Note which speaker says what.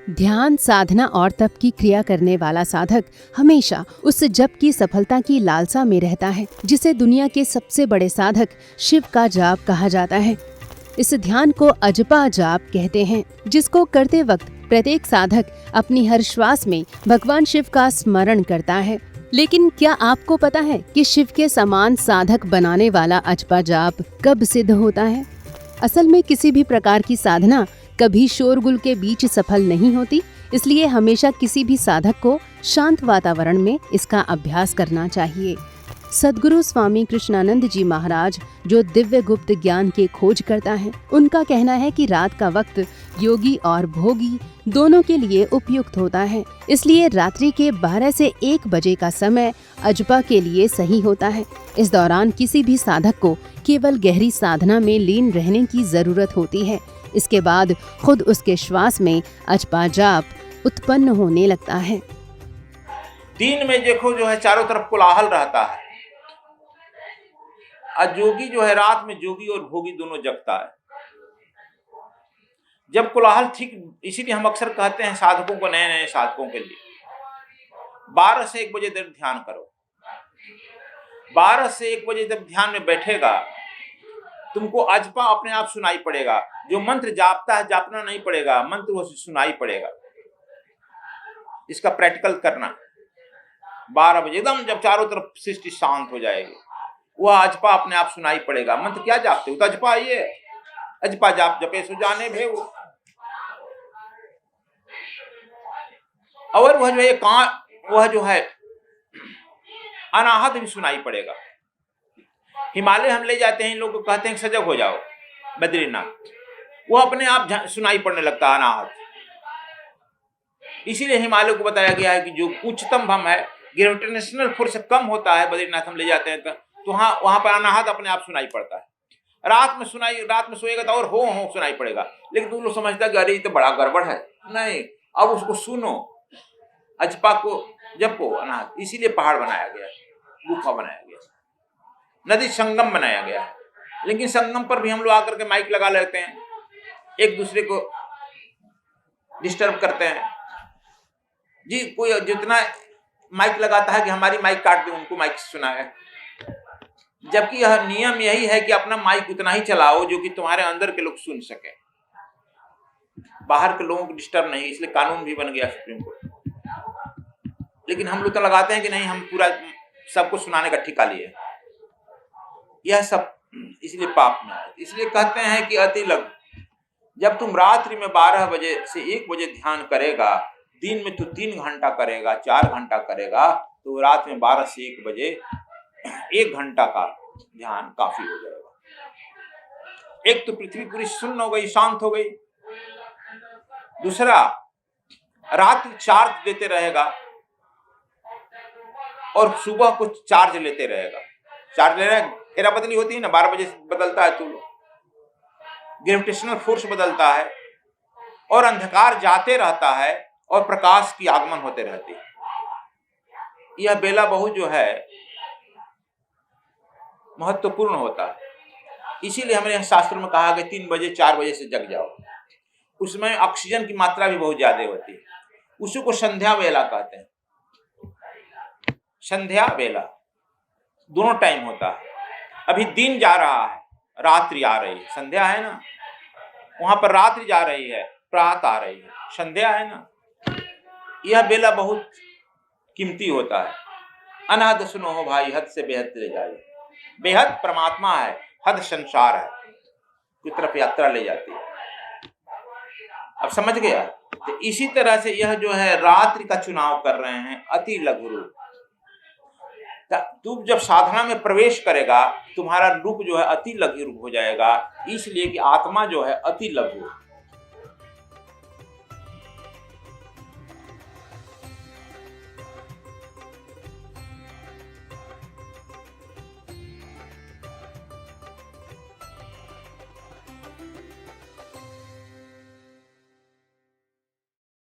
Speaker 1: ध्यान, साधना और तप की क्रिया करने वाला साधक हमेशा उस जप की सफलता की लालसा में रहता है, जिसे दुनिया के सबसे बड़े साधक शिव का जाप कहा जाता है। इस ध्यान को अजपा जाप कहते हैं, जिसको करते वक्त प्रत्येक साधक अपनी हर श्वास में भगवान शिव का स्मरण करता है। लेकिन क्या आपको पता है कि शिव के समान साधक बनाने वाला अजपा जाप कब सिद्ध होता है? असल में किसी भी प्रकार की साधना कभी शोरगुल के बीच सफल नहीं होती, इसलिए हमेशा किसी भी साधक को शांत वातावरण में इसका अभ्यास करना चाहिए। सद्गुरु स्वामी कृष्णानंद जी महाराज, जो दिव्य गुप्त ज्ञान के खोज करता है, उनका कहना है कि रात का वक्त योगी और भोगी दोनों के लिए उपयुक्त होता है, इसलिए रात्रि के 12 से 1 बजे का समय अजपा के लिए सही होता है। इस दौरान किसी भी साधक को केवल गहरी साधना में लीन रहने की जरूरत होती है। इसके बाद खुद उसके श्वास में अजपा जाप उत्पन्न होने लगता है।
Speaker 2: दिन में देखो जो है चारों तरफ कोलाहल रहता है, अजोगी जो है रात में जोगी और भोगी दोनों जगता है। जब कोलाहल ठीक, इसीलिए हम अक्सर कहते हैं साधकों को, नए नए साधकों के लिए 12 से 1 बजे तक ध्यान करो। 12 से 1 बजे जब ध्यान में बैठेगा, तुमको अजपा अपने आप सुनाई पड़ेगा। जो मंत्र जापता है, जापना नहीं पड़ेगा, मंत्र वो सुनाई पड़ेगा। इसका प्रैक्टिकल करना। 12 बजे एकदम जब चारों तरफ सृष्टि शांत हो जाएगी, वह अजपा अपने आप सुनाई पड़ेगा। मंत्र क्या जापते हो? तो अजपा ये अजपा जाप जपे सो जाने भेव। और वह जो है अनाहत भी सुनाई पड़ेगा। हिमालय हम ले जाते हैं, इन लोगों को कहते हैं सजग हो जाओ, बद्रीनाथ, वो अपने आप सुनाई पड़ने लगता है अनाहत। इसीलिए हिमालय को बताया गया है कि जो उच्चतम भम है, ग्रेविटेशनल फोर्स कम होता है, बद्रीनाथ हम ले जाते हैं तो वहां पर अनाहत अपने आप सुनाई पड़ता है। रात में सोएगा तो और हो सुनाई पड़ेगा। लेकिन तुम लोग समझता कि अरे ये तो बड़ा गड़बड़ है। नहीं, अब उसको सुनो, अजपा को जपो अनाहत। इसीलिए पहाड़ बनाया गया, गुफा बनाया गया, नदी संगम बनाया गया है। लेकिन संगम पर भी हम लोग आकर के माइक लगा लेते हैं, एक दूसरे को डिस्टर्ब करते हैं जी। कोई जितना माइक लगाता है कि हमारी माइक काट दे, उनको माइक सुनाए, जबकि यह नियम यही है कि अपना माइक उतना ही चलाओ जो कि तुम्हारे अंदर के लोग सुन सके, बाहर के लोगों को डिस्टर्ब नहीं। इसलिए कानून भी बन गया सुप्रीम कोर्ट। लेकिन हम लोग तो लगाते हैं कि नहीं, हम पूरा सबको सुनाने का ठिका लिए। यह सब इसलिए पाप में है। इसलिए कहते हैं कि अति लघु। जब तुम रात्रि में 12 बजे से 1 बजे ध्यान करेगा, दिन में तो 3 घंटा करेगा, 4 घंटा करेगा, तो रात में 12 से 1 बजे 1 घंटा का ध्यान काफी हो जाएगा। एक तो पृथ्वी पूरी शून्य हो गई, शांत हो गई। दूसरा, रात चार्ज देते रहेगा और सुबह कुछ चार्ज लेते रहेगा। चार्ज लेना फेरा बदली होती है ना, 12 बजे बदलता है तो ग्रेविटेशनल फोर्स बदलता है और अंधकार जाते रहता है और प्रकाश की आगमन होते रहती है। यह बेला बहुत जो है महत्वपूर्ण होता है। इसीलिए हमने शास्त्रों में कहा कि 3 बजे 4 बजे से जग जाओ। उसमें ऑक्सीजन की मात्रा भी बहुत ज्यादा होती है। उसी को संध्या वेला कहते हैं। संध्या वेला दोनों टाइम होता है। अभी दिन जा रहा है, रात्रि आ रही है, संध्या है ना, वहां पर रात्रि जा रही है, प्रात आ रही है, संध्या है ना। यह बेला बहुत कीमती होता है। अनहद सुनो हो भाई, हद से बेहद ले जाए। बेहद परमात्मा है, हद संसार है, की तरफ यात्रा ले जाती है। अब समझ गया? तो इसी तरह से यह जो है रात्रि का चुनाव कर रहे हैं, अति लघु रूप। तू जब साधना में प्रवेश करेगा, तुम्हारा रूप जो है अति लघु रूप हो जाएगा। इसलिए कि आत्मा जो है अति लघु